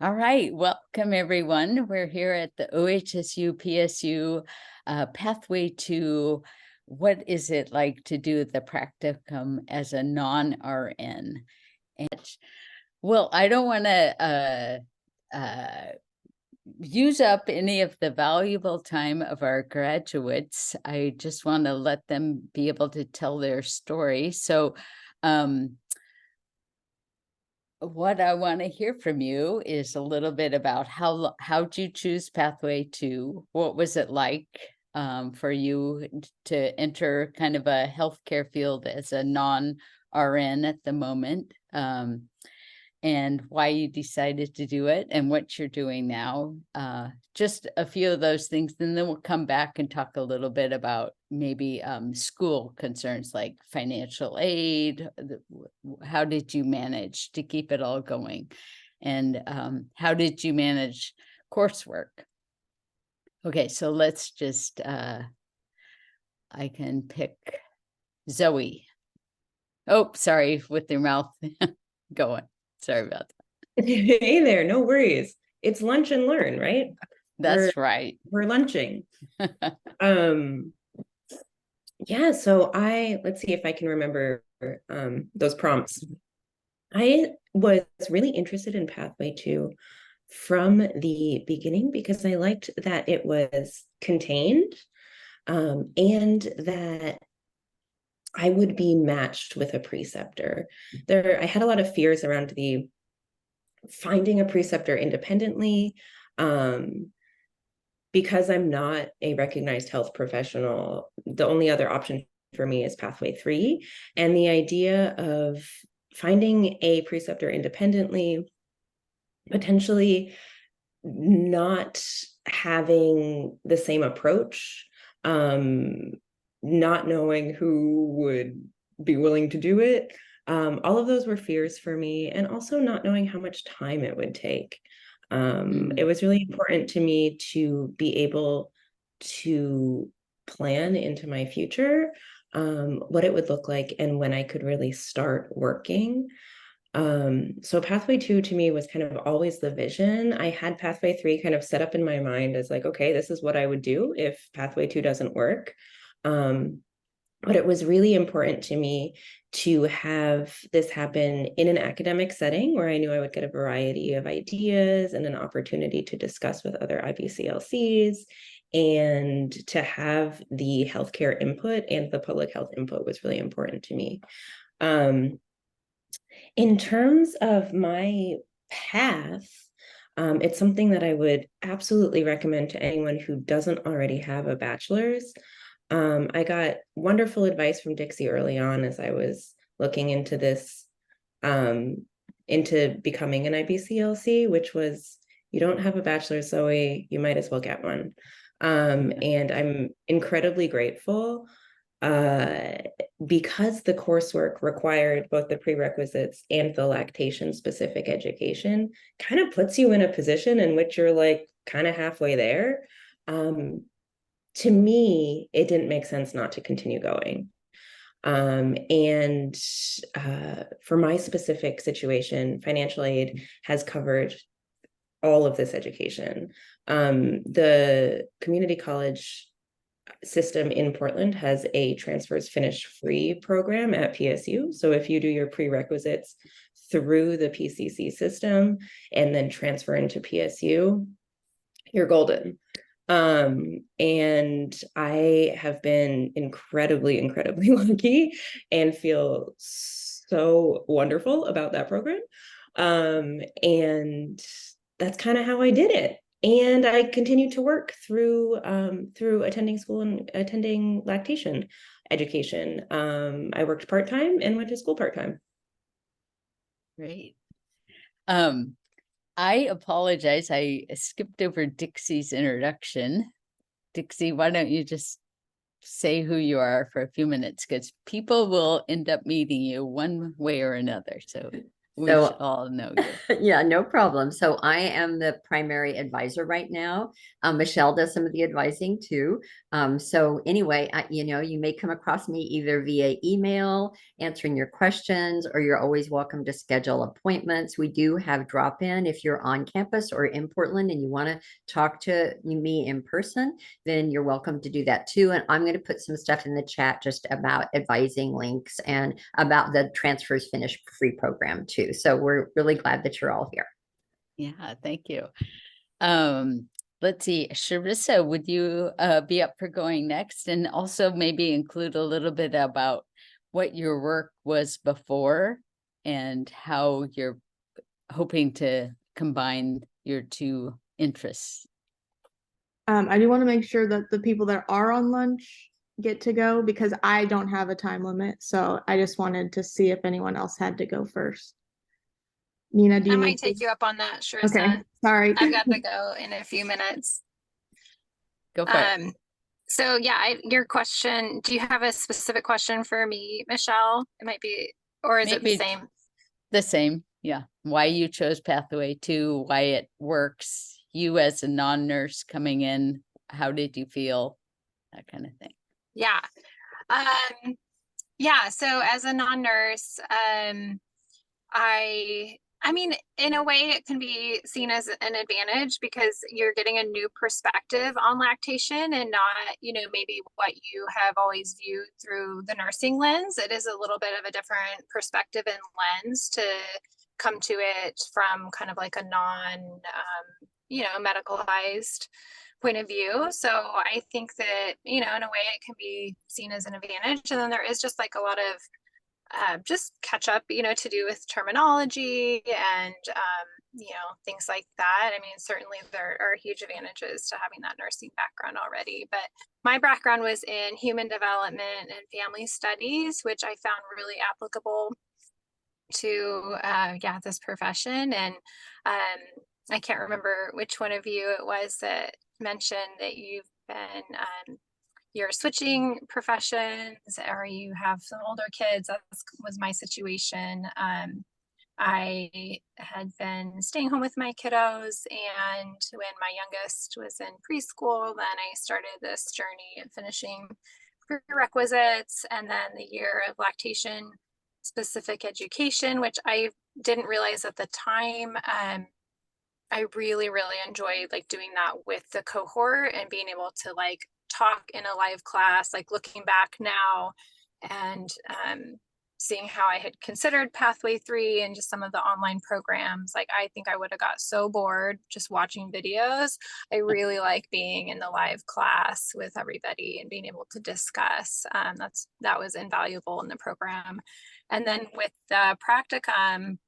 All right, welcome everyone. We're here at the OHSU PSU pathway to what is it like to do the practicum as a non-RN. And well, I don't want to use up any of the valuable time of our graduates. I just want to let them be able to tell their story. So what I want to hear from you is a little bit about how'd you choose Pathway 2? What was it like for you to enter kind of a healthcare field as a non-RN at the moment, and why you decided to do it and what you're doing now. Just a few of those things, and then we'll come back and talk a little bit about maybe school concerns like financial aid. How did you manage to keep it all going? And how did you manage coursework? Okay, so let's just, I can pick Zoe. Oh, sorry, with your mouth going. Sorry about that. Hey there, no worries. It's lunch and learn, right? That's right. We're lunching. Yeah, so let's see if I can remember those prompts. I was really interested in Pathway 2 from the beginning because I liked that it was contained, and that I would be matched with a preceptor. I had a lot of fears around the finding a preceptor independently, because I'm not a recognized health professional. The only other option for me is Pathway 3, and the idea of finding a preceptor independently, potentially not having the same approach, not knowing who would be willing to do it. All of those were fears for me, and also not knowing how much time it would take. It was really important to me to be able to plan into my future, what it would look like and when I could really start working. So Pathway 2 to me was kind of always the vision. I had Pathway 3 kind of set up in my mind as like, okay, this is what I would do if Pathway 2 doesn't work. But it was really important to me to have this happen in an academic setting where I knew I would get a variety of ideas and an opportunity to discuss with other IBCLCs, and to have the healthcare input and the public health input was really important to me. In terms of my path, it's something that I would absolutely recommend to anyone who doesn't already have a bachelor's. I got wonderful advice from Dixie early on as I was looking into this, into becoming an IBCLC, which was, you don't have a bachelor's, Zoe, you might as well get one. And I'm incredibly grateful, because the coursework required both the prerequisites and the lactation specific education, kind of puts you in a position in which you're like kind of halfway there. To me, it didn't make sense not to continue going. And for my specific situation, financial aid has covered all of this education. The community college system in Portland has a transfers finish free program at PSU. So if you do your prerequisites through the PCC system and then transfer into PSU, you're golden. And I have been incredibly lucky and feel so wonderful about that program. And that's kind of how I did it. And I continued to work through attending school and attending lactation education. I worked part-time and went to school part-time. Great. I apologize. I skipped over Dixie's introduction. Dixie, why don't you just say who you are for a few minutes, because people will end up meeting you one way or another. So We So all know you. yeah, no problem. So I am the primary advisor right now. Michelle does some of the advising too. So anyway, you may come across me either via email, answering your questions, or you're always welcome to schedule appointments. We do have drop-in if you're on campus or in Portland and you want to talk to me in person, then you're welcome to do that too. And I'm going to put some stuff in the chat just about advising links and about the Transfers Finish free program too. So we're really glad that you're all here. Yeah, thank you. Let's see, Sharissa, would you be up for going next? And also maybe include a little bit about what your work was before and how you're hoping to combine your two interests. I do want to make sure that the people that are on lunch get to go because I don't have a time limit. So I just wanted to see if anyone else had to go first. Nina, do you I might need take to? you up on that, sure. Okay, sorry. I've got to go in a few minutes. Go for it. So yeah, your question, do you have a specific question for me, Michelle? It might be, or is it the Maybe same? The same, yeah. Why you chose Pathway 2, why it works, you as a non-nurse coming in, how did you feel? That kind of thing. Yeah. Yeah, so as a non-nurse, I mean, in a way, it can be seen as an advantage because you're getting a new perspective on lactation and not, maybe what you have always viewed through the nursing lens. It is a little bit of a different perspective and lens to come to it from kind of like a non, medicalized point of view. So I think that, in a way, it can be seen as an advantage. And then there is just like a lot of just catch up, to do with terminology and, things like that. I mean, certainly there are huge advantages to having that nursing background already, but my background was in human development and family studies, which I found really applicable to, this profession. And I can't remember which one of you it was that mentioned that you've been you're switching professions or you have some older kids. That was my situation. I had been staying home with my kiddos, and when my youngest was in preschool, then I started this journey of finishing prerequisites and then the year of lactation specific education, which I didn't realize at the time. I really, really enjoyed like doing that with the cohort and being able to like talk in a live class, like looking back now and seeing how I had considered Pathway 3 and just some of the online programs. Like, I think I would have got so bored just watching videos. I really like being in the live class with everybody and being able to discuss. That was invaluable in the program. And then with the practicum,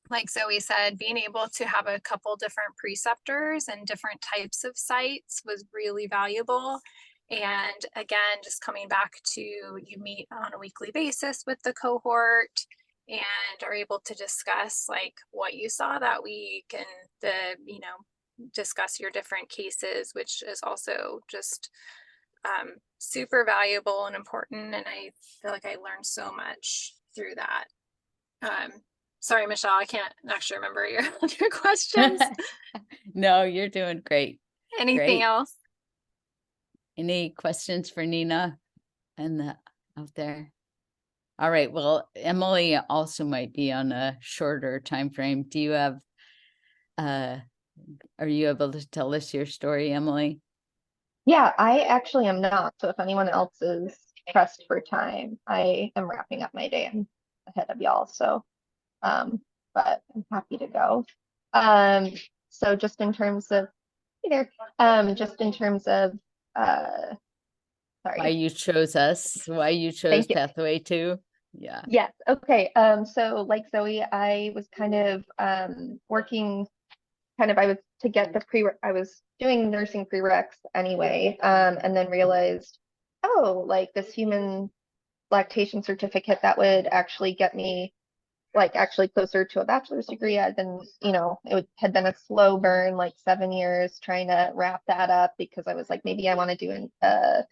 like Zoe said, being able to have a couple different preceptors and different types of sites was really valuable. And again, just coming back to you meet on a weekly basis with the cohort and are able to discuss like what you saw that week and discuss your different cases, which is also just super valuable and important. And I feel like I learned so much through that. Sorry, Michelle, I can't actually remember your other questions. No, you're doing great. Anything else? Any questions for Nina out there? All right. Well, Emily also might be on a shorter time frame. Do you have, are you able to tell us your story, Emily? Yeah, I actually am not. So if anyone else is pressed for time, I am wrapping up my day. I'm ahead of y'all. So but I'm happy to go. So just in terms of just in terms of sorry. Why you chose us, why you chose Pathway 2. Yeah. Yes. Okay. So like Zoe, I was kind of working I was to get I was doing nursing prereqs anyway, and then realized, oh, like this human lactation certificate that would actually get me like actually closer to a bachelor's degree. I'd been, had been a slow burn, like 7 years trying to wrap that up because I was like, maybe I want to do a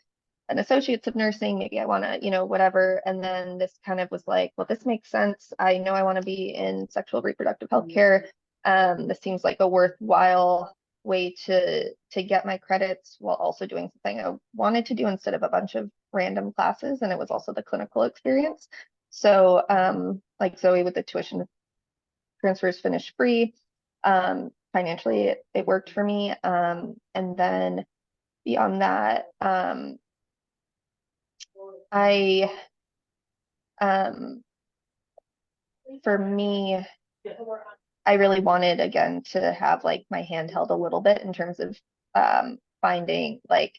an associate's of nursing, maybe I want to, you know, whatever. And then this kind of was like, well, this makes sense. I know I want to be in sexual reproductive health care. This seems like a worthwhile way to get my credits while also doing something I wanted to do instead of a bunch of random classes. And it was also the clinical experience. So like Zoe, with the tuition transfers finished free. Financially, it worked for me. And then beyond that, for me, I really wanted again to have like my hand held a little bit in terms of finding like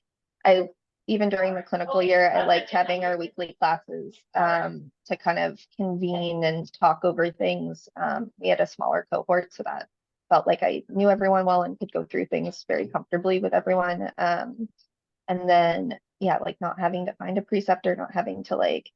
even during the clinical year, I liked having our weekly classes to kind of convene and talk over things. We had a smaller cohort, so that felt like I knew everyone well and could go through things very comfortably with everyone. And then, yeah, like not having to find a preceptor, not having to like,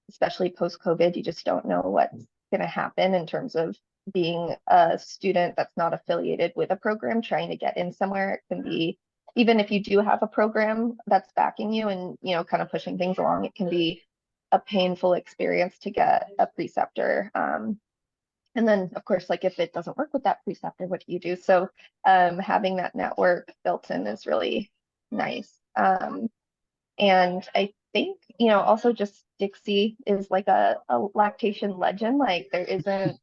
especially post-COVID, you just don't know what's going to happen in terms of being a student that's not affiliated with a program, trying to get in somewhere. It can be, even if you do have a program that's backing you and, you know, kind of pushing things along, it can be a painful experience to get a preceptor. And then, of course, like if it doesn't work with that preceptor, what do you do? So having that network built in is really nice. And I think, you know, also just Dixie is like a lactation legend. Like there isn't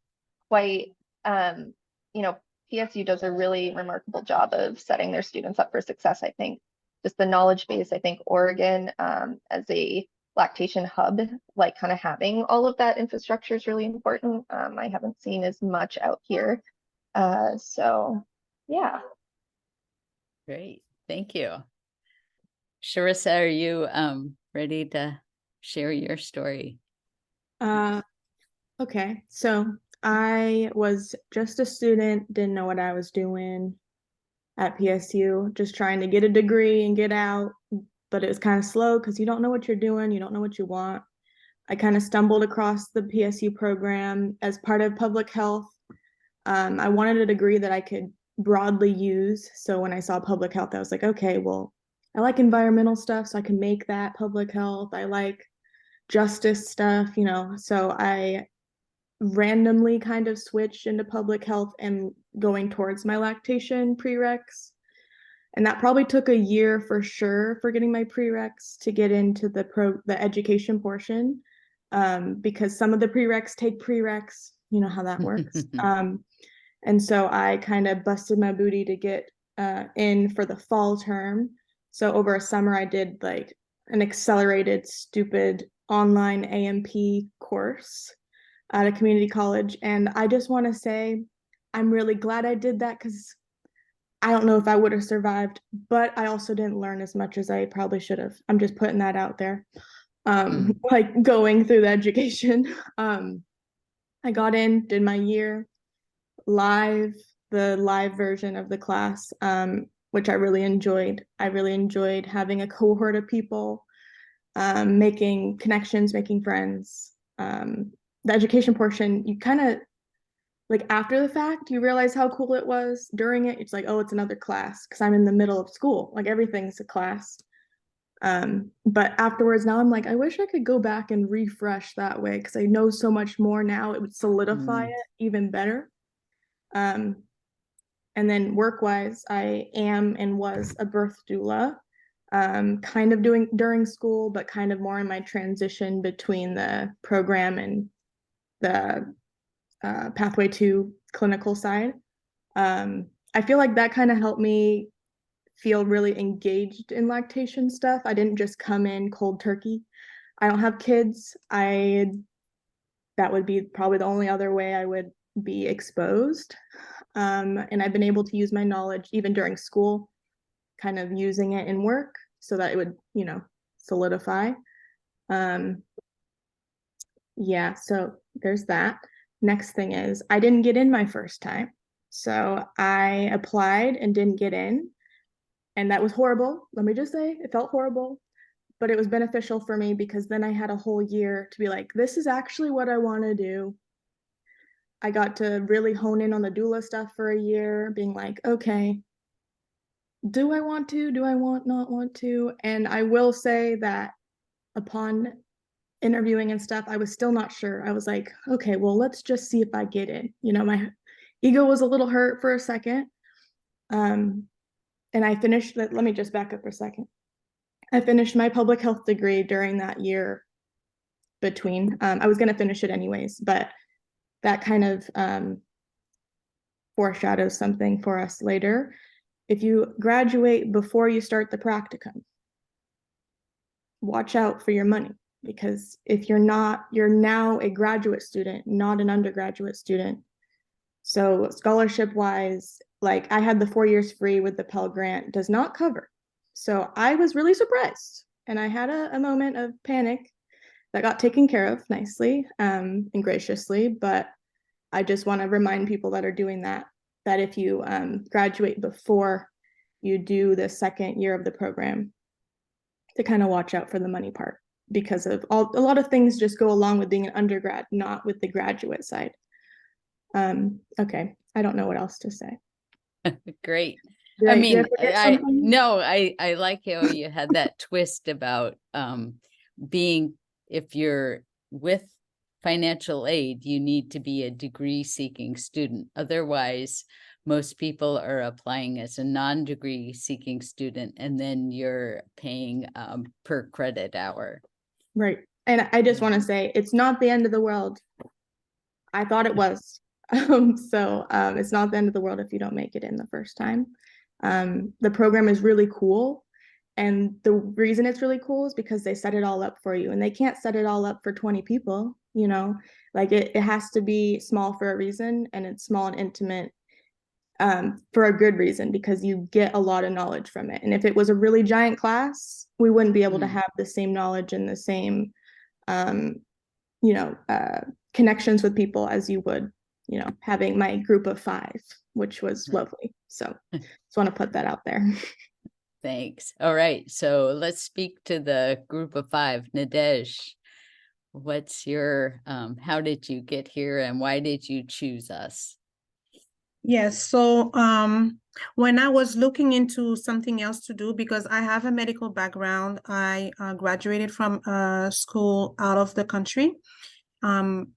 quite, you know, PSU does a really remarkable job of setting their students up for success. I think just the knowledge base, I think Oregon as a lactation hub, like kind of having all of that infrastructure is really important. I haven't seen as much out here. So yeah. Great, thank you. Sharissa, are you ready to share your story? Okay, so I was just a student, didn't know what I was doing at PSU, just trying to get a degree and get out, but it was kind of slow because you don't know what you're doing, you don't know what you want. I kind of stumbled across the PSU program as part of public health. I wanted a degree that I could broadly use. So when I saw public health, I was like, okay, well, I like environmental stuff, so I can make that public health. I like justice stuff, you know, so I randomly kind of switched into public health and going towards my lactation prereqs. And that probably took a year for sure for getting my prereqs to get into the education portion, because some of the prereqs take prereqs, you know how that works. And so I kind of busted my booty to get in for the fall term. So over a summer, I did like an accelerated, stupid online AMP course at a community college. And I just want to say, I'm really glad I did that because I don't know if I would have survived, but I also didn't learn as much as I probably should have. I'm just putting that out there. Like going through the education. I got in, did my year live, the live version of the class, which I really enjoyed. I really enjoyed having a cohort of people, making connections, making friends. The education portion, you kind of like after the fact, you realize how cool it was. During it, it's like, oh, it's another class because I'm in the middle of school. Like everything's a class. But afterwards, now I'm like, I wish I could go back and refresh that way because I know so much more now. It would solidify it even better. And then work-wise, I am and was a birth doula, kind of doing during school, but kind of more in my transition between the program and the pathway to clinical side. I feel like that kind of helped me feel really engaged in lactation stuff. I didn't just come in cold turkey. I don't have kids. That would be probably the only other way I would be exposed. And I've been able to use my knowledge even during school, kind of using it in work so that it would, you know, solidify. Yeah, so there's that. Next thing is I didn't get in my first time. So I applied and didn't get in. And that was horrible. Let me just say, it felt horrible, but it was beneficial for me because then I had a whole year to be like, this is actually what I want to do. I got to really hone in on the doula stuff for a year, being like, okay, do I want to? Do I not want to? And I will say that upon interviewing and stuff, I was still not sure. I was like, okay, well, let's just see if I get in. You know, my ego was a little hurt for a second. And I finished, let me just back up for a second. I finished my public health degree during that year between, I was going to finish it anyways, but that kind of foreshadows something for us later. If you graduate before you start the practicum, watch out for your money, because if you're not, you're now a graduate student, not an undergraduate student. So scholarship wise, like I had the 4 years free with the Pell Grant, does not cover. So I was really surprised, and I had a moment of panic that got taken care of nicely and graciously. But I just want to remind people that are doing that if you graduate before you do the second year of the program, to kind of watch out for the money part, because of a lot of things just go along with being an undergrad, not with the graduate side. Okay, I don't know what else to say. Great. Did I did mean, forget something? no, I like how you had that twist about being, if you're with financial aid, you need to be a degree seeking student. Otherwise, most people are applying as a non-degree seeking student, and then you're paying per credit hour. Right. And I just want to say, it's not the end of the world. I thought it was. It's not the end of the world if you don't make it in the first time. The program is really cool. And the reason it's really cool is because they set it all up for you, and they can't set it all up for 20 people, you know, like it has to be small for a reason, and it's small and intimate for a good reason, because you get a lot of knowledge from it. And if it was a really giant class, we wouldn't be able to have the same knowledge and the same, connections with people as you would, having my group of 5, which was lovely. So just want to put that out there. Thanks. All right. So let's speak to the group of 5. Nadej, what's your, how did you get here and why did you choose us? Yes, so when I was looking into something else to do, because I have a medical background, I graduated from a school out of the country.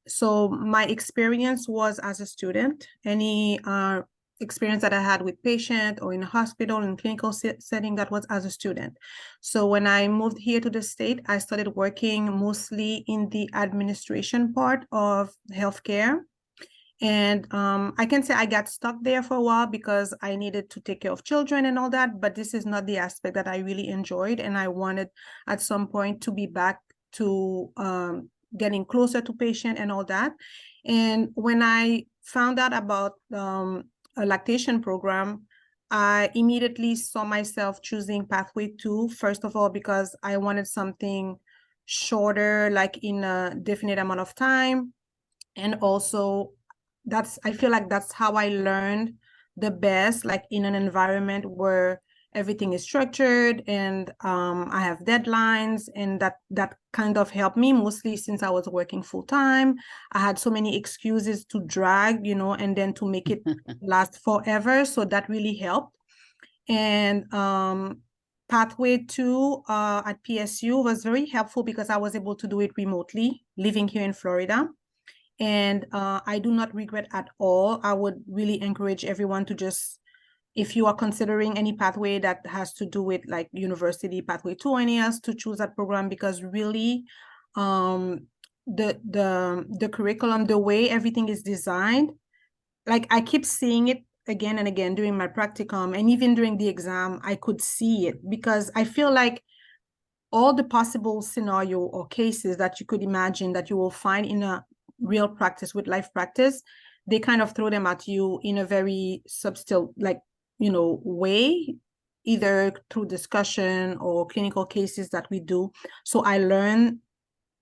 So my experience was as a student. Any experience that I had with patient or in a hospital, in clinical setting, that was as a student. So when I moved here to the state, I started working mostly in the administration part of healthcare. And I can say I got stuck there for a while because I needed to take care of children and all that, but this is not the aspect that I really enjoyed. And I wanted at some point to be back to getting closer to patient and all that. And when I found out about a lactation program, I immediately saw myself choosing pathway 2, first of all, because I wanted something shorter, like in a definite amount of time. And also I feel like that's how I learned the best, like in an environment where everything is structured and I have deadlines, and that kind of helped me, mostly since I was working full time. I had so many excuses to drag, and then to make it last forever. So that really helped. And pathway 2 at PSU was very helpful because I was able to do it remotely, living here in Florida. And I do not regret at all. I would really encourage everyone to just, if you are considering any pathway that has to do with like university pathway 2 or any else, to choose that program, because really the curriculum, the way everything is designed, like I keep seeing it again and again during my practicum, and even during the exam, I could see it, because I feel like all the possible scenario or cases that you could imagine that you will find in a real practice with life practice, they kind of throw them at you in a very subtle, like, way, either through discussion or clinical cases that we do. So I learn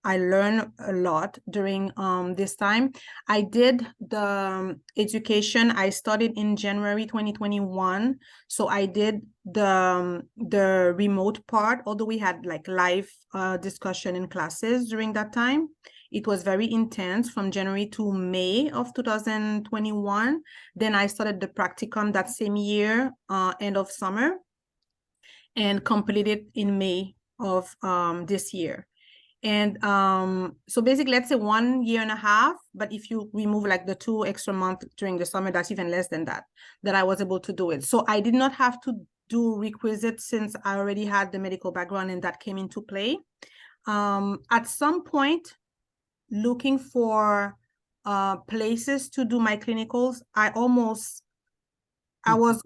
a lot during this time. I did the education. I started in January 2021. So I did the remote part, although we had like live discussion in classes during that time. It was very intense from January to May of 2021. Then I started the practicum that same year, end of summer. and completed in May of this year. And so basically, let's say 1 year and a half, but if you remove like the 2 extra months during the summer, that's even less than that I was able to do it. So I did not have to do requisites since I already had the medical background, and that came into play. At some point, looking for places to do my clinicals, I was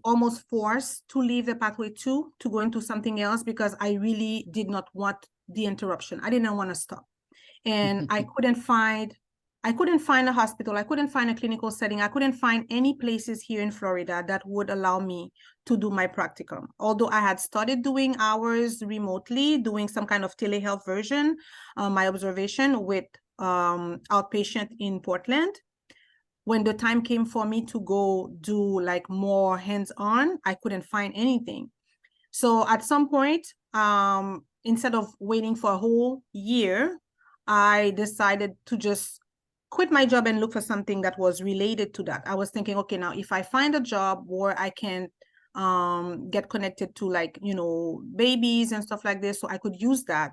almost forced to leave the pathway 2 to go into something else because I really did not want the interruption. I didn't want to stop. And I couldn't find a hospital. I couldn't find a clinical setting. I couldn't find any places here in Florida that would allow me to do my practicum. Although I had started doing hours remotely, doing some kind of telehealth version, my observation with outpatient in Portland. When the time came for me to go do like more hands-on, I couldn't find anything. So at some point, instead of waiting for a whole year, I decided to just quit my job and look for something that was related to that. I was thinking, okay, now if I find a job where I can get connected to like, you know, babies and stuff like this, so I could use that.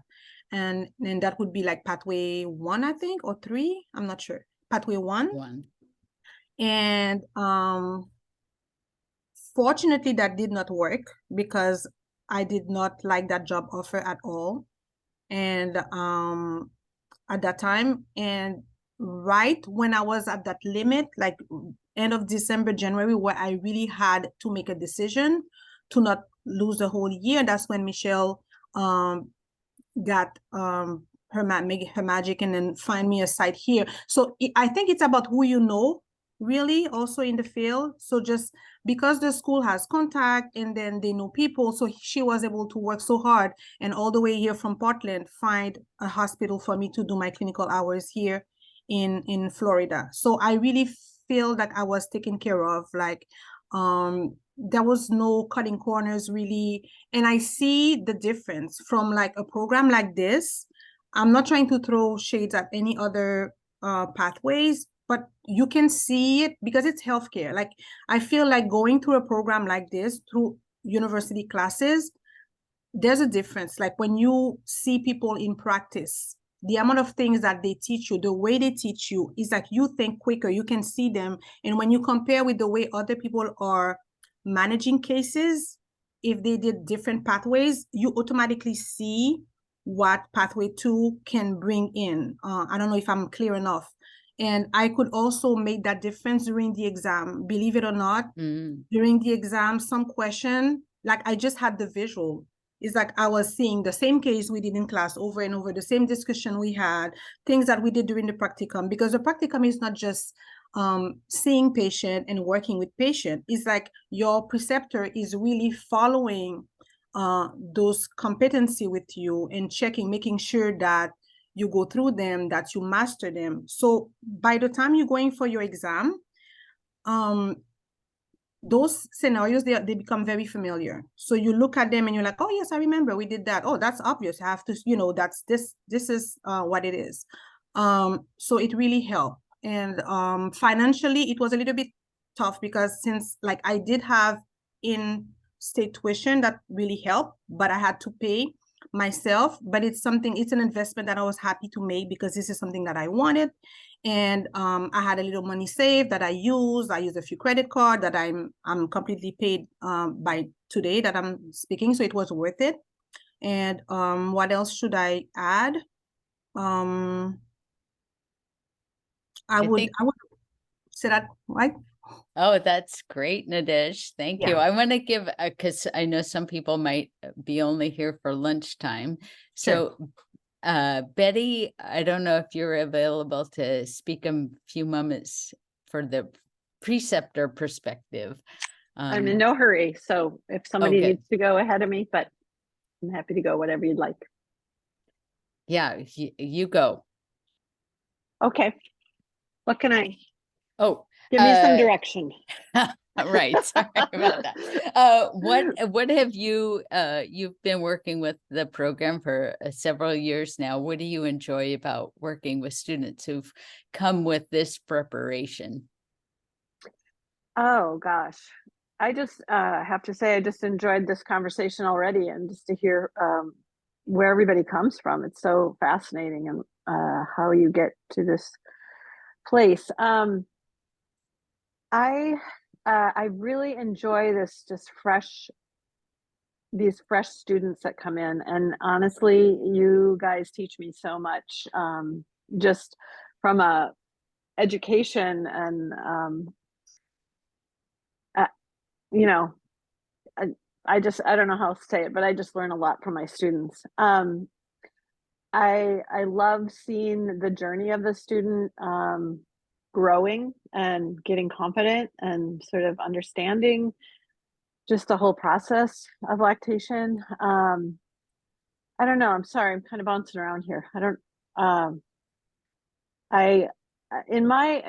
And then that would be like pathway 1, I think, or 3, I'm not sure. Pathway 1. And fortunately, that did not work because I did not like that job offer at all. And at that time, and right when I was at that limit, like end of December, January, where I really had to make a decision to not lose the whole year, that's when Michelle got her magic and then find me a site here. So I think it's about who you know, really, also in the field. So just because the school has contact and then they know people, so she was able to work so hard and all the way here from Portland find a hospital for me to do my clinical hours here in Florida. So I really feel that I was taken care of. Like there was no cutting corners really. And I see the difference from like a program like this. I'm not trying to throw shades at any other pathways, but you can see it because it's healthcare. Like I feel like going through a program like this through university classes, there's a difference. Like when you see people in practice, the amount of things that they teach you, the way they teach you is like you think quicker, you can see them. And when you compare with the way other people are managing cases, if they did different pathways, you automatically see what pathway 2 can bring in. I don't know if I'm clear enough. And I could also make that difference during the exam. Believe it or not, during the exam, some question, like I just had the visual. It's like I was seeing the same case we did in class over and over, the same discussion we had, things that we did during the practicum, because the practicum is not just seeing patient and working with patient. It's like your preceptor is really following those competency with you and checking, making sure that you go through them, that you master them. So by the time you're going for your exam, those scenarios, they become very familiar. So you look at them and you're like, oh yes, I remember we did that. Oh, that's obvious. I have to, you know, that's this is what it is. So it really helped. And financially, it was a little bit tough because since like I did have in-state tuition that really helped, but I had to pay myself. But it's an investment that I was happy to make because this is something that I wanted. And I had a little money saved that I used. I used a few credit cards that I'm completely paid by today that I'm speaking. So it was worth it. And what else should I add? I would say that, right? Oh, that's great, Nadesh. Thank you. I want to give, because I know some people might be only here for lunchtime. So Betty, I don't know if you're available to speak a few moments for the preceptor perspective. I'm in no hurry, so if somebody needs to go ahead of me, but I'm happy to go whatever you'd like. Yeah, you go. Okay. What can I? Oh, give me some direction. Right. Sorry about that. What have you, you've been working with the program for several years now. What do you enjoy about working with students who've come with this preparation? Oh gosh. I just have to say, I just enjoyed this conversation already, and just to hear where everybody comes from. It's so fascinating, and how you get to this place. I really enjoy this these fresh students that come in, and honestly, you guys teach me so much, just from a education and you know, I don't know how to say it, but I just learn a lot from my students. I love seeing the journey of the student growing and getting confident and sort of understanding just the whole process of lactation. I don't know. I'm sorry. I'm kind of bouncing around here. I don't. In my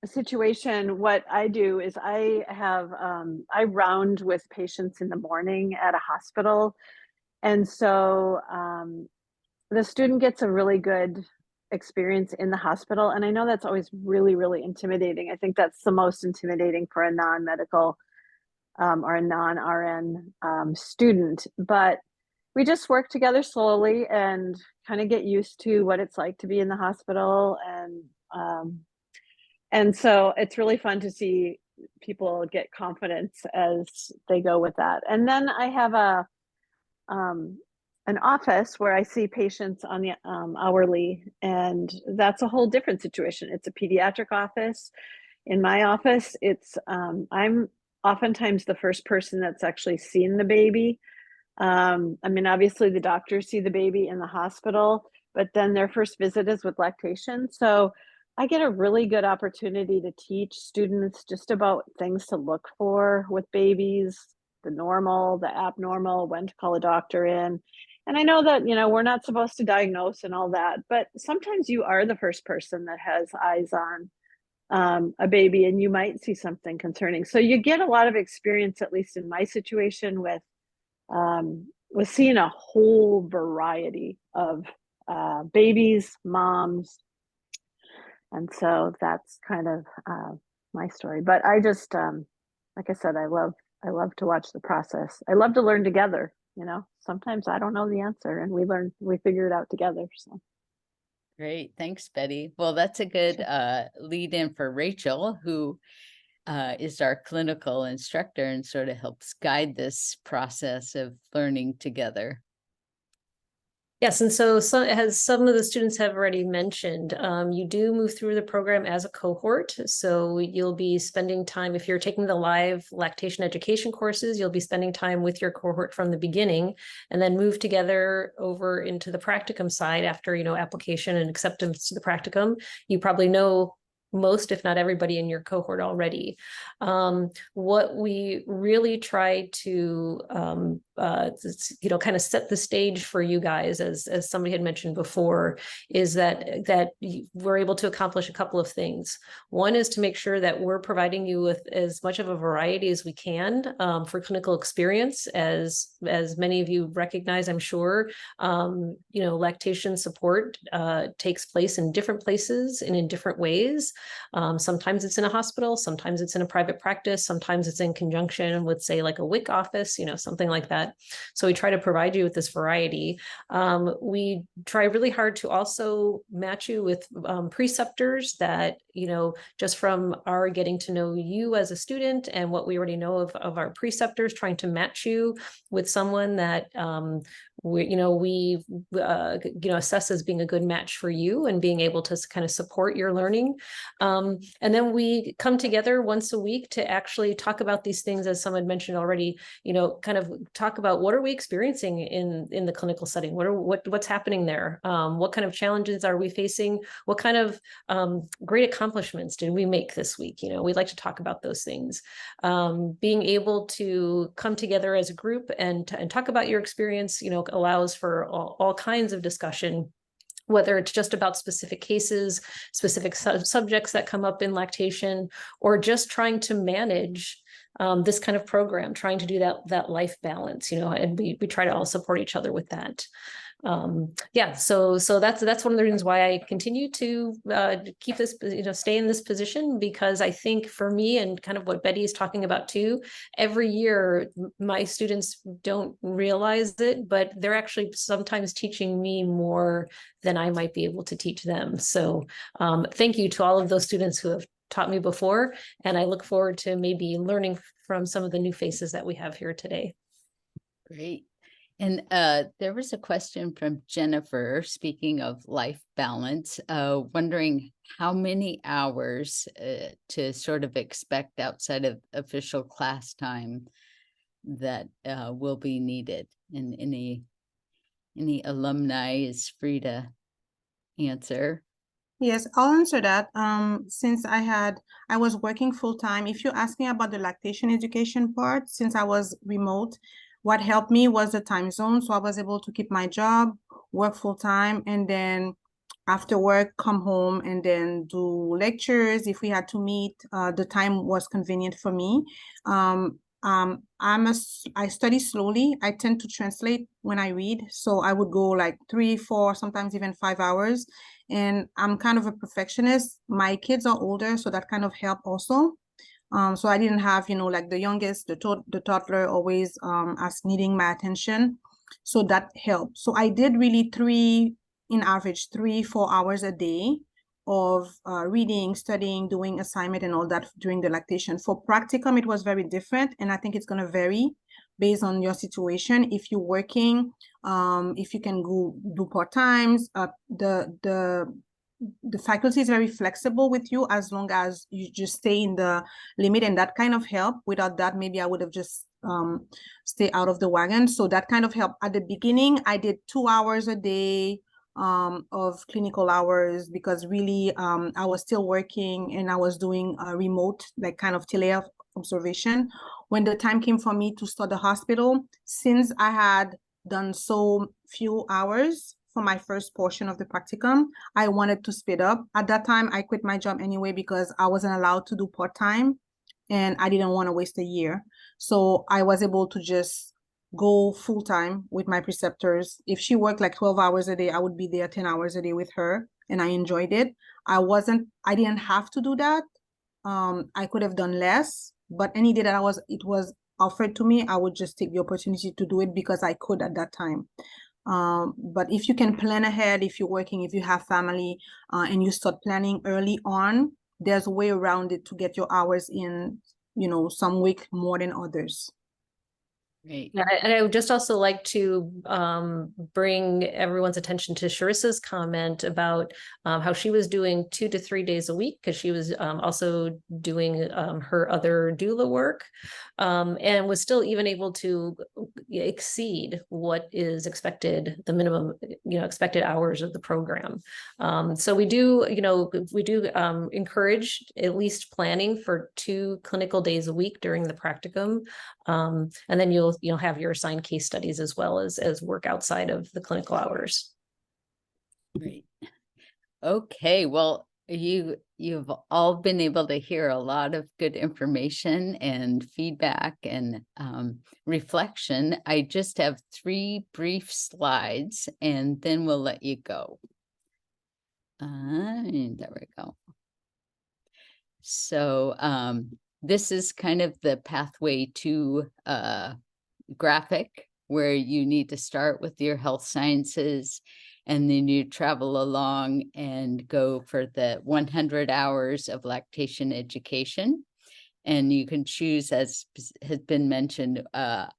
situation, what I do is I round with patients in the morning at a hospital, and so the student gets a really good experience in the hospital. And I know that's always really, really intimidating. I think that's the most intimidating for a non-medical or a non-RN student. But we just work together slowly and kind of get used to what it's like to be in the hospital. And so it's really fun to see people get confidence as they go with that. And then I have an office where I see patients on the hourly, and that's a whole different situation. It's a pediatric office. In my office, I'm oftentimes the first person that's actually seen the baby. I mean, obviously the doctors see the baby in the hospital, but then their first visit is with lactation. So I get a really good opportunity to teach students just about things to look for with babies, the normal, the abnormal, when to call a doctor in. And I know that, we're not supposed to diagnose and all that, but sometimes you are the first person that has eyes on a baby, and you might see something concerning. So you get a lot of experience, at least in my situation, with seeing a whole variety of babies, moms. And so that's kind of my story. But I just, like I said, I love to watch the process. I love to learn together. Sometimes I don't know the answer, and we figure it out together. So. Great. Thanks, Betty. Well, that's a good lead in for Rachel, who is our clinical instructor and sort of helps guide this process of learning together. Yes, and so as some of the students have already mentioned, you do move through the program as a cohort. So you'll be spending time, if you're taking the live lactation education courses, you'll be spending time with your cohort from the beginning, and then move together over into the practicum side after, application and acceptance to the practicum. You probably know most, if not everybody in your cohort already. What we really try to kind of set the stage for you guys, as somebody had mentioned before, is that we're able to accomplish a couple of things. One is to make sure that we're providing you with as much of a variety as we can for clinical experience. As many of you recognize, I'm sure, lactation support takes place in different places and in different ways. Sometimes it's in a hospital, sometimes it's in a private practice, sometimes it's in conjunction with, say, like a WIC office, something like that. So we try to provide you with this variety. We try really hard to also match you with preceptors that, just from our getting to know you as a student and what we already know of our preceptors, trying to match you with someone that we assess as being a good match for you and being able to kind of support your learning. And then we come together once a week to actually talk about these things, as someone mentioned already, kind of talk about what are we experiencing in the clinical setting? What's happening there? What kind of challenges are we facing? What kind of great accomplishments did we make this week? We'd like to talk about those things. Being able to come together as a group and talk about your experience, allows for all kinds of discussion, whether it's just about specific cases, specific subjects that come up in lactation, or just trying to manage this kind of program, trying to do that life balance, and we try to all support each other with that. Yeah, so that's one of the reasons why I continue to keep this, stay in this position, because I think for me, and kind of what Betty is talking about too, every year my students don't realize it, but they're actually sometimes teaching me more than I might be able to teach them. So thank you to all of those students who have taught me before, and I look forward to maybe learning from some of the new faces that we have here today. Great. And there was a question from Jennifer, speaking of life balance, wondering how many hours to sort of expect outside of official class time that will be needed. And any alumni is free to answer. Yes, I'll answer that. Since I was working full time, if you're asking about the lactation education part, since I was remote, what helped me was the time zone. So I was able to keep my job, work full time, and then after work, come home and then do lectures. If we had to meet, the time was convenient for me. I study slowly. I tend to translate when I read. So I would go like 3, 4, sometimes even 5 hours. And I'm kind of a perfectionist. My kids are older, so that kind of helped also. So I didn't have, like the youngest, the toddler always needing my attention. So that helped. So I did really in average 3, 4 hours a day of reading, studying, doing assignment and all that during the lactation. For practicum, it was very different. And I think it's going to vary based on your situation. If you're working, if you can go do part-times, the faculty is very flexible with you as long as you just stay in the limit, and that kind of help. Without that, maybe I would have just stay out of the wagon. So that kind of helped. At the beginning, I did 2 hours a day of clinical hours, because really I was still working and I was doing a remote, like kind of tele observation. When the time came for me to start the hospital, since I had done so few hours for my first portion of the practicum, I wanted to speed up. At that time, I quit my job anyway because I wasn't allowed to do part-time and I didn't want to waste a year. So I was able to just go full-time with my preceptors. If she worked like 12 hours a day, I would be there 10 hours a day with her, and I enjoyed it. I didn't have to do that. I could have done less, but any day that it was offered to me, I would just take the opportunity to do it because I could at that time. But if you can plan ahead, if you're working, if you have family, and you start planning early on, there's a way around it to get your hours in, some week more than others. Great. Yeah, and I would just also like to bring everyone's attention to Sharissa's comment about how she was doing 2 to 3 days a week, because she was also doing her other doula work, and was still even able to exceed what is expected, the minimum, expected hours of the program. So we do encourage at least planning for 2 clinical days a week during the practicum. And then you'll have your assigned case studies as well as work outside of the clinical hours. Great. Okay, well, you've all been able to hear a lot of good information and feedback and reflection. I just have 3 brief slides and then we'll let you go. And there we go. So this is kind of the pathway to graphic, where you need to start with your health sciences and then you travel along and go for the 100 hours of lactation education. And you can choose, as has been mentioned, a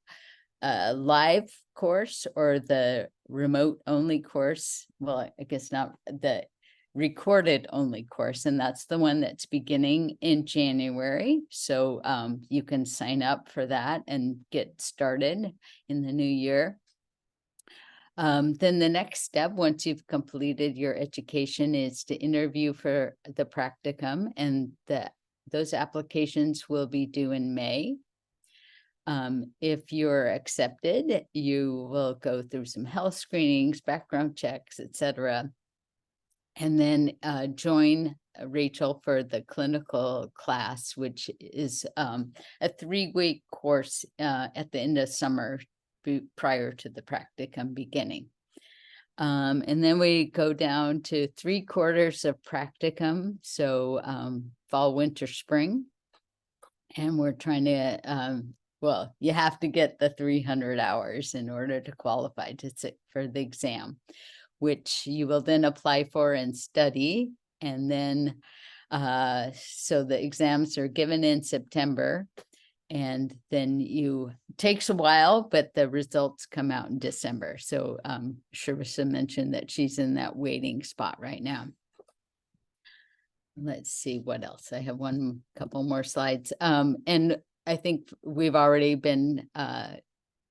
live course or the remote only course. Well, I guess not, the recorded only course, and that's the one that's beginning in January. So you can sign up for that and get started in the new year. Then the next step, once you've completed your education, is to interview for the practicum, and those applications will be due in May. If you're accepted, you will go through some health screenings, background checks, etc. And then join Rachel for the clinical class, which is a 3-week course at the end of summer prior to the practicum beginning. And then we go down to 3/4 of practicum. So fall, winter, spring. And we're trying to, well, you have to get the 300 hours in order to qualify to sit for the exam, which you will then apply for and study. And then, so the exams are given in September. And then takes a while, but the results come out in December. So Sharissa mentioned that she's in that waiting spot right now. Let's see what else. I have couple more slides. And I think we've already been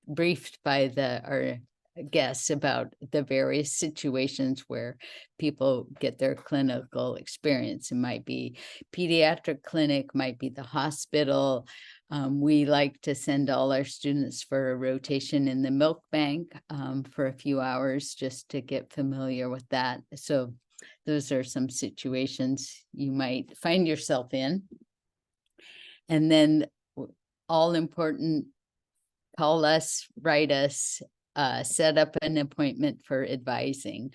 briefed by our guests about the various situations where people get their clinical experience. It might be pediatric clinic, might be the hospital. We like to send all our students for a rotation in the milk bank for a few hours just to get familiar with that. So those are some situations you might find yourself in. And then all important, call us, write us, set up an appointment for advising.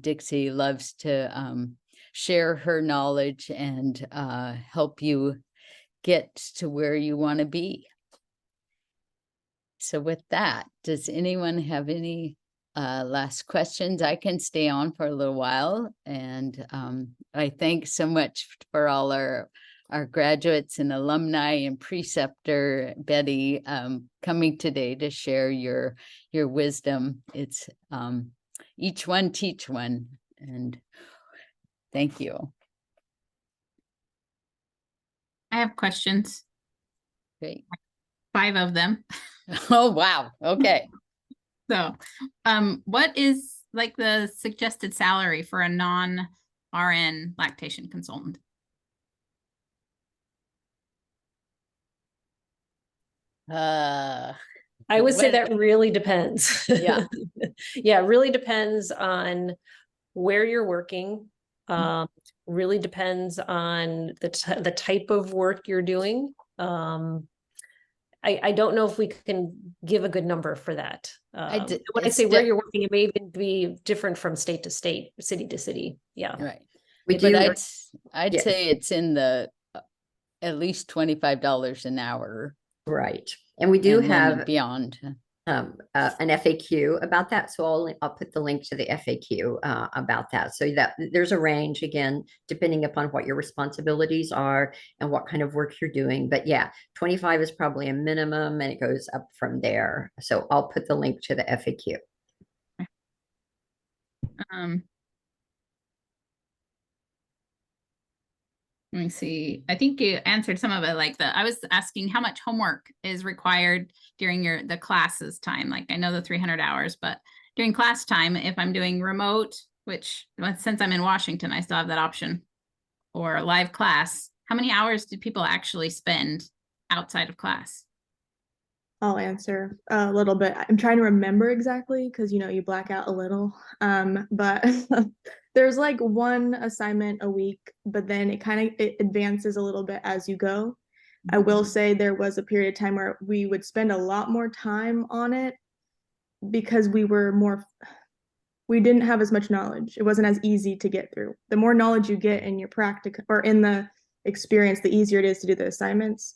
Dixie loves to share her knowledge and help you get to where you want to be. So with that, does anyone have any last questions? I can stay on for a little while, and I thank so much for all our graduates and alumni and preceptor Betty coming today to share your wisdom. It's each one teach one, and thank you. I have questions. Great. 5 of them. Oh, wow. Okay. So, what is like the suggested salary for a non-RN lactation consultant? I would say that really depends. Yeah. Yeah, it really depends on where you're working. Really depends on the type of work you're doing. I don't know if we can give a good number for that. When I say where you're working, it may even be different from state to state, city to city. Yeah. Right. We But do. I'd Yes. say it's in the at least $25 an hour. Right. And we do and then have beyond. an FAQ about that. So I'll put the link to the FAQ about that. So that there's a range, again, depending upon what your responsibilities are and what kind of work you're doing. But yeah, 25 is probably a minimum and it goes up from there. So I'll put the link to the FAQ. Let me see. I think you answered some of it. I was asking how much homework is required during the classes time. Like I know the 300 hours, but during class time, if I'm doing remote, which since I'm in Washington, I still have that option, or live class, how many hours do people actually spend outside of class? I'll answer a little bit. I'm trying to remember exactly because you black out a little. But there's like one assignment a week, but then it advances a little bit as you go. I will say there was a period of time where we would spend a lot more time on it because we didn't have as much knowledge. It wasn't as easy to get through. The more knowledge you get in your practice or in the experience, the easier it is to do the assignments.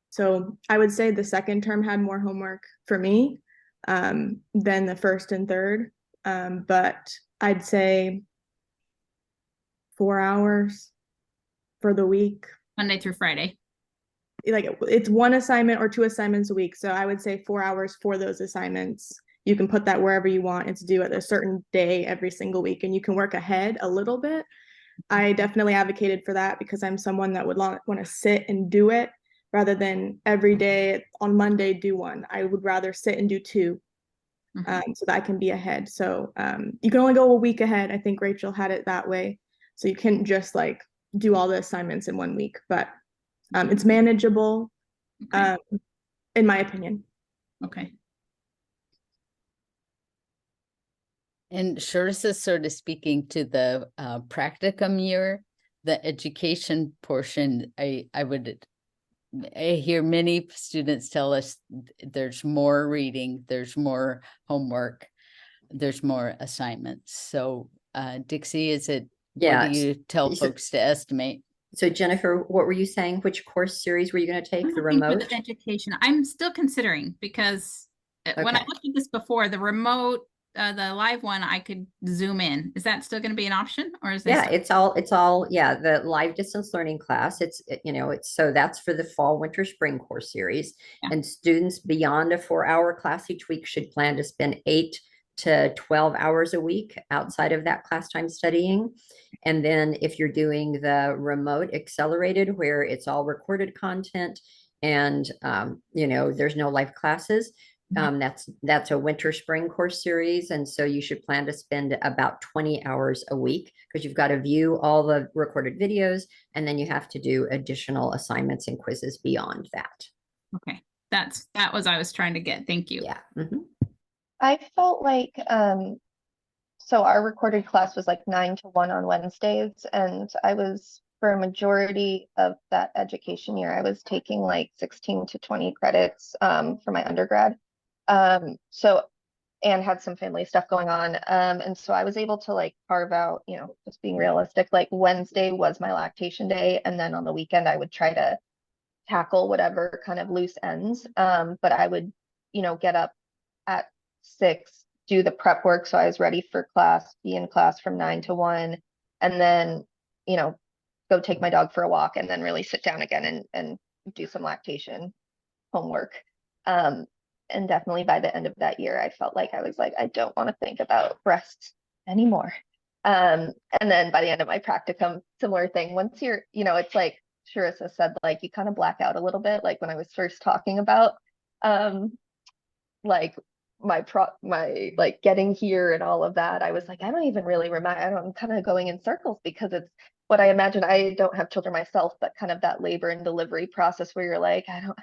So I would say the second term had more homework for me than the first and third. But I'd say 4 hours for the week. Monday through Friday. Like it's one assignment or 2 assignments a week. So I would say 4 hours for those assignments. You can put that wherever you want. It's due at a certain day every single week, and you can work ahead a little bit. I definitely advocated for that because I'm someone that would want to sit and do it rather than every day on Monday do one. I would rather sit and do 2 so that I can be ahead. So you can only go a week ahead. I think Rachel had it that way. So you can't just like do all the assignments in 1 week, but it's manageable in my opinion. Okay. And Sharissa is sort of speaking to the practicum year, the education portion. I hear many students tell us there's more reading, there's more homework. there's more assignments. So Dixie, is it, what Yeah. do you tell So- folks to estimate? So Jennifer, what were you saying? Which course series were you going to take? The I'm looking for remote? the education. I'm still considering because when I Okay. looked at this before, the remote, the live one, I could zoom in. Is that still going to be an option, or is Yeah, this? it's all, yeah, the live distance learning class. So that's for the fall, winter, spring course series. Yeah. And students beyond a 4-hour class each week should plan to spend 8 to 12 hours a week outside of that class time studying. And then if you're doing the remote accelerated, where it's all recorded content and, there's no live classes, that's a winter spring course series. And so you should plan to spend about 20 hours a week, because you've got to view all the recorded videos, and then you have to do additional assignments and quizzes beyond that. Okay, that was I was trying to get. Thank you. Yeah. Mhm. I felt like so our recorded class was like 9 to 1 on Wednesdays, and I was, for a majority of that education year, I was taking like 16 to 20 credits for my undergrad. And had some family stuff going on. And so I was able to like carve out, just being realistic, like Wednesday was my lactation day, and then on the weekend I would try to tackle whatever kind of loose ends. But I would, get up at 6, do the prep work so I was ready for class, be in class from 9 to 1, and then, go take my dog for a walk, and then really sit down again and do some lactation homework. And definitely by the end of that year, I felt like I was like, I don't want to think about breasts anymore. And then by the end of my practicum, similar thing. Once you're, it's like Sharissa said, like you kind of black out a little bit. Like when I was first talking about like my like getting here and all of that, I was like, I don't even really remember. I'm kind of going in circles, because it's what I imagine. I don't have children myself, but kind of that labor and delivery process where you're like, I don't,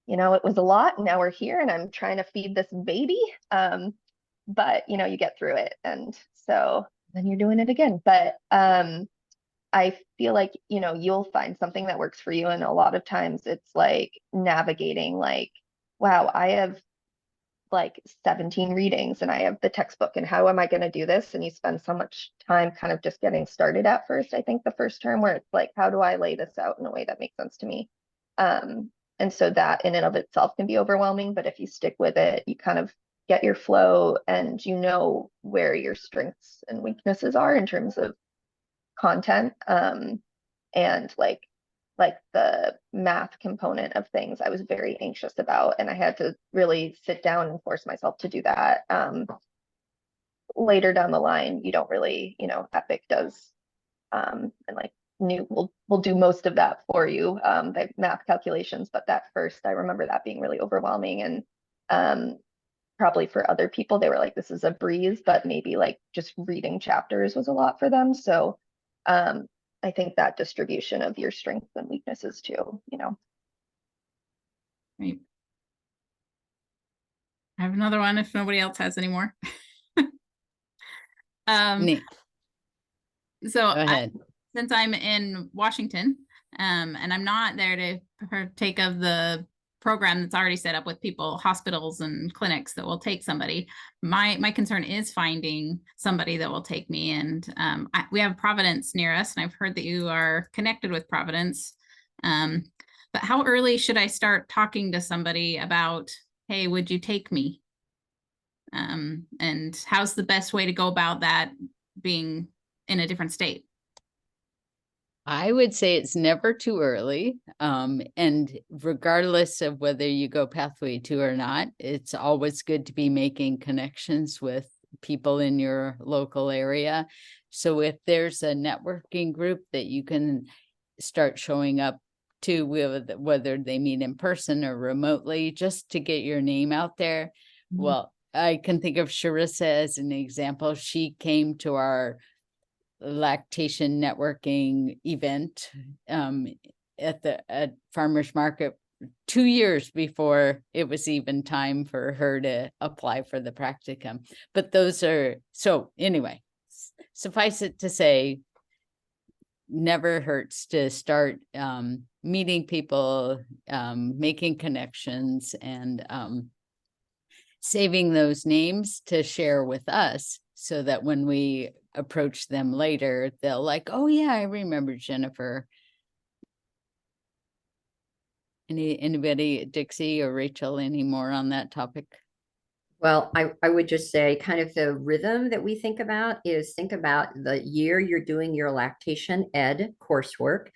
it was a lot. Now we're here and I'm trying to feed this baby. But you get through it. And so then you're doing it again. But I feel like, you'll find something that works for you. And a lot of times it's like navigating, like, wow, I have like 17 readings and I have the textbook, and how am I going to do this? And you spend so much time kind of just getting started at first. I think the first term, where it's like, how do I lay this out in a way that makes sense to me? And so that in and of itself can be overwhelming, but if you stick with it, you kind of get your flow, and where your strengths and weaknesses are in terms of content. And like the math component of things, I was very anxious about, and I had to really sit down and force myself to do that. Later down the line, you don't really, Epic does, and like we'll do most of that for you, the math calculations. But that first, I remember that being really overwhelming, and probably for other people, they were like, this is a breeze, but maybe like just reading chapters was a lot for them. So I think that distribution of your strengths and weaknesses too, Right. I have another one if nobody else has any more. Neat. So Go ahead. since I'm in Washington, and I'm not there to partake of the program that's already set up with people, hospitals and clinics that will take somebody, my concern is finding somebody that will take me. And we have Providence near us, and I've heard that you are connected with Providence. But how early should I start talking to somebody about, hey, would you take me? And how's the best way to go about that, being in a different state? I would say it's never too early. And regardless of whether you go pathway 2 or not, it's always good to be making connections with people in your local area. So if there's a networking group that you can start showing up to, whether they meet in person or remotely, just to get your name out there. Mm-hmm. Well, I can think of Sharissa as an example. She came to our lactation networking event at Farmers Market 2 years before it was even time for her to apply for the practicum. But so anyway, suffice it to say, never hurts to start meeting people, making connections, and saving those names to share with us so that when we approach them later, they'll like, oh yeah, I remember Jennifer. Anybody, Dixie or Rachel, any more on that topic? Well, I would just say kind of the rhythm that we think about is think about the year you're doing your lactation ed coursework.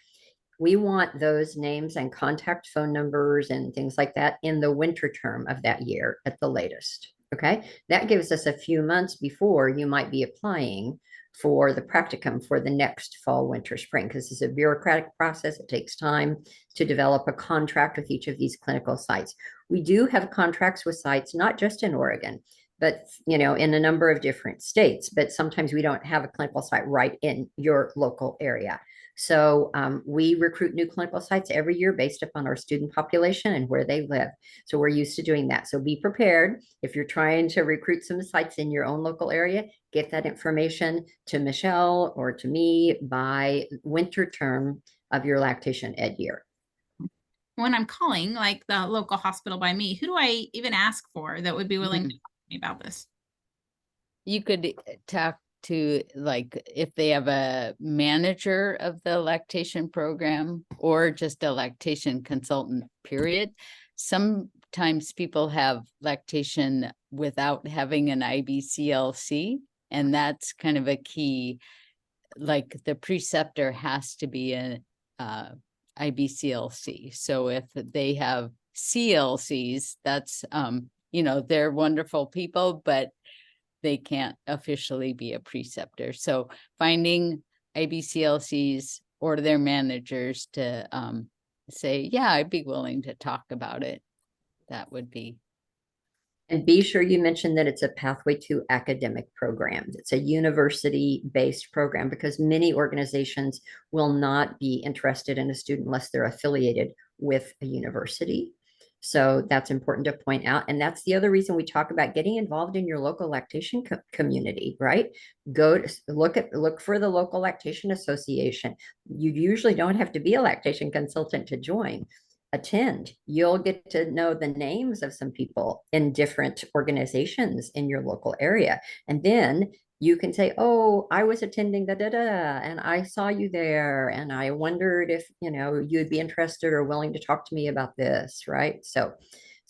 We want those names and contact phone numbers and things like that in the winter term of that year at the latest. Okay. That gives us a few months before you might be applying for the practicum for the next fall, winter, spring, because it's a bureaucratic process. It takes time to develop a contract with each of these clinical sites. We do have contracts with sites, not just in Oregon, but in a number of different states, but sometimes we don't have a clinical site right in your local area. So we recruit new clinical sites every year based upon our student population and where they live. So we're used to doing that. So be prepared. If you're trying to recruit some sites in your own local area, get that information to Michelle or to me by winter term of your lactation ed year. When I'm calling like the local hospital by me, who do I even ask for that would be willing to talk to me about this? You could talk to, like, if they have a manager of the lactation program or just a lactation consultant, period. Sometimes people have lactation without having an IBCLC, and that's kind of a key. Like the preceptor has to be an IBCLC. So if they have CLCs, that's they're wonderful people, but they can't officially be a preceptor. So finding IBCLCs or their managers to say, yeah, I'd be willing to talk about it. That would be. And be sure you mention that it's a Pathway to academic program. It's a university-based program because many organizations will not be interested in a student unless they're affiliated with a university. So that's important to point out. And that's the other reason we talk about getting involved in your local lactation community, right? Go to look for the local lactation association. You usually don't have to be a lactation consultant to join. Attend. You'll get to know the names of some people in different organizations in your local area. And then you can say, oh, I was attending and I saw you there. And I wondered if, you'd be interested or willing to talk to me about this. Right. So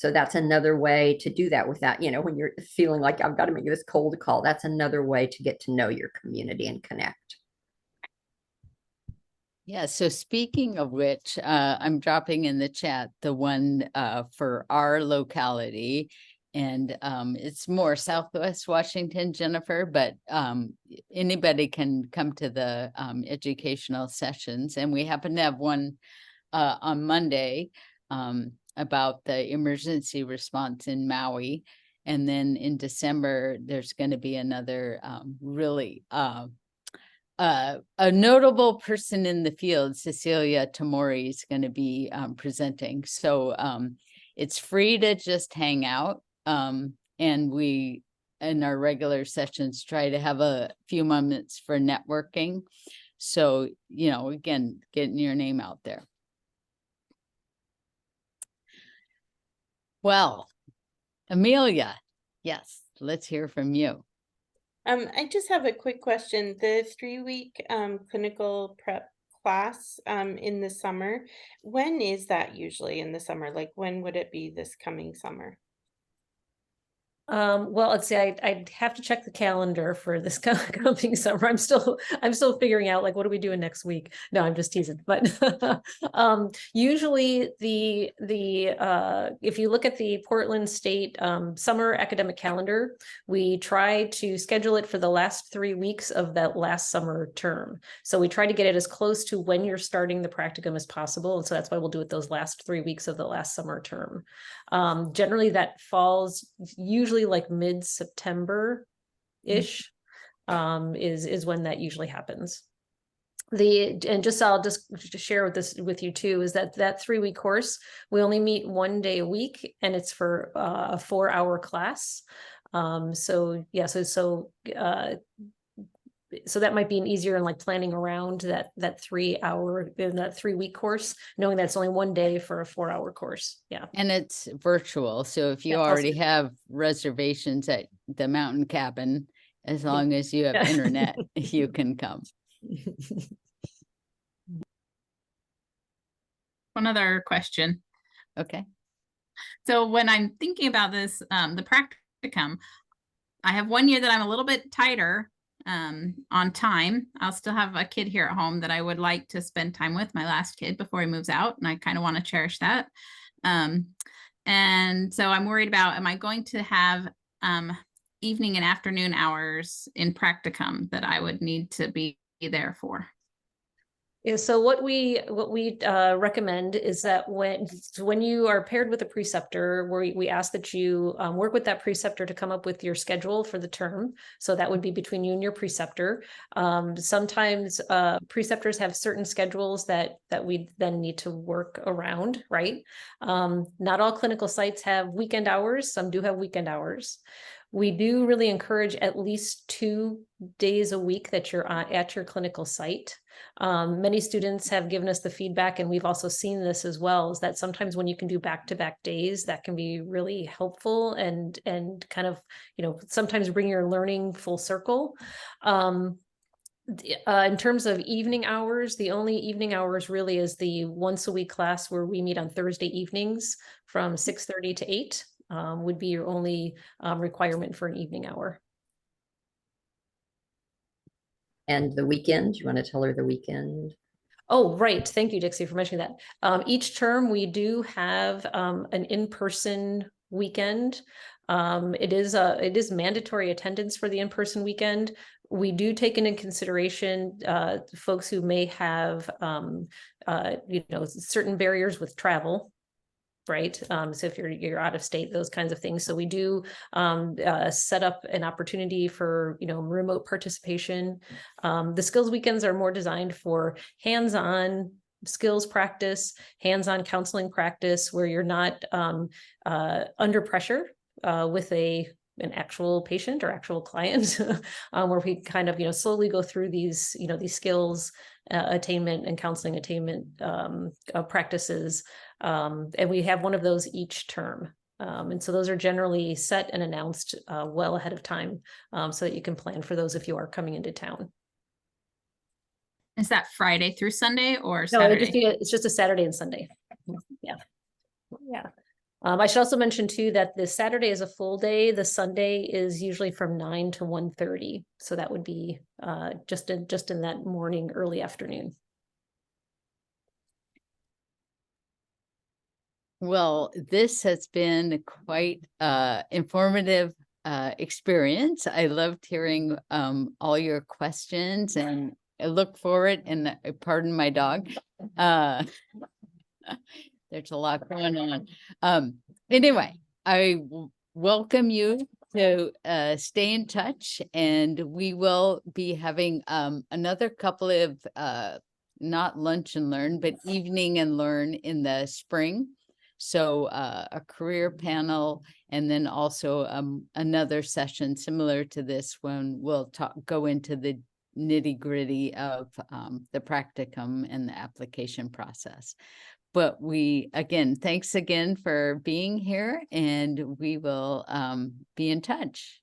that's another way to do that without, when you're feeling like I've got to make this cold call, that's another way to get to know your community and connect. Yeah, so speaking of which, I'm dropping in the chat the one for our locality, and it's more Southwest Washington, Jennifer, but anybody can come to the educational sessions, and we happen to have one on Monday about the emergency response in Maui, and then in December, there's going to be another really a notable person in the field, Cecilia Tamori, is going to be presenting. So it's free to just hang out. And we, in our regular sessions, try to have a few moments for networking. So, again, getting your name out there. Well, Amelia, yes, let's hear from you. I just have a quick question. The 3-week clinical prep class in the summer, when is that usually in the summer? Like when would it be this coming summer? Well, let's say I'd have to check the calendar for this coming summer. I'm still figuring out, like, what are we doing next week? No, I'm just teasing. But usually if you look at the Portland State summer academic calendar, we try to schedule it for the last 3 weeks of that last summer term. So we try to get it as close to when you're starting the practicum as possible. And so that's why we'll do it those last 3 weeks of the last summer term. Generally that falls usually like mid-September-ish is when that usually happens. I'll just share with you too, is that 3-week course, we only meet 1 day a week, and it's for a 4-hour class. so that might be an easier and like planning around that 3 hour, that 3 week course, knowing that it's only one day for a 4 hour course. Yeah. And it's virtual. So if you Yeah, it's also- already have reservations at the mountain cabin, as long as you have Yeah. internet, you can come. One other question. Okay. So when I'm thinking about this, the practicum, I have 1 year that I'm a little bit tighter on time. I'll still have a kid here at home that I would like to spend time with, my last kid before he moves out, and I kind of want to cherish that. And so I'm worried about, am I going to have evening and afternoon hours in practicum that I would need to be there for? Yeah, so what we recommend is that when you are paired with a preceptor, we ask that you work with that preceptor to come up with your schedule for the term. So that would be between you and your preceptor. Sometimes preceptors have certain schedules that we then need to work around, right? Not all clinical sites have weekend hours. Some do have weekend hours. We do really encourage at least 2 days a week that you're at your clinical site. Many students have given us the feedback, and we've also seen this as well, is that sometimes when you can do back-to-back days, that can be really helpful and kind of, sometimes bring your learning full circle. In terms of evening hours, the only evening hours really is the once a week class where we meet on Thursday evenings from 6:30 to 8. Would be your only requirement for an evening hour. And the weekend, you want to tell her the weekend? Oh, right. Thank you, Dixie, for mentioning that. Each term we do have an in-person weekend. It is mandatory attendance for the in-person weekend. We do take into consideration folks who may have certain barriers with travel. Right. So if you're out of state, those kinds of things. So we do set up an opportunity for, remote participation. The skills weekends are more designed for hands-on skills practice, hands-on counseling practice, where you're not under pressure with an actual patient or actual client, where we kind of, slowly go through these skills attainment and counseling attainment practices. And we have one of those each term. And so those are generally set and announced well ahead of time, so that you can plan for those if you are coming into town. Is that Friday through Sunday or No, Saturday? it's just a Saturday and Sunday. Yeah. Yeah. I should also mention too that the Saturday is a full day. The Sunday is usually from 9 to 1:30. So that would be just in that morning, early afternoon. Well, this has been quite informative experience. I loved hearing all your questions, and I look forward, and pardon my dog. There's a lot going on. Anyway, I welcome you to stay in touch, and we will be having another couple of not lunch and learn, but evening and learn in the spring. So a career panel, and then also another session similar to this when we'll go into the nitty-gritty of the practicum and the application process. But thanks again for being here, and we will be in touch.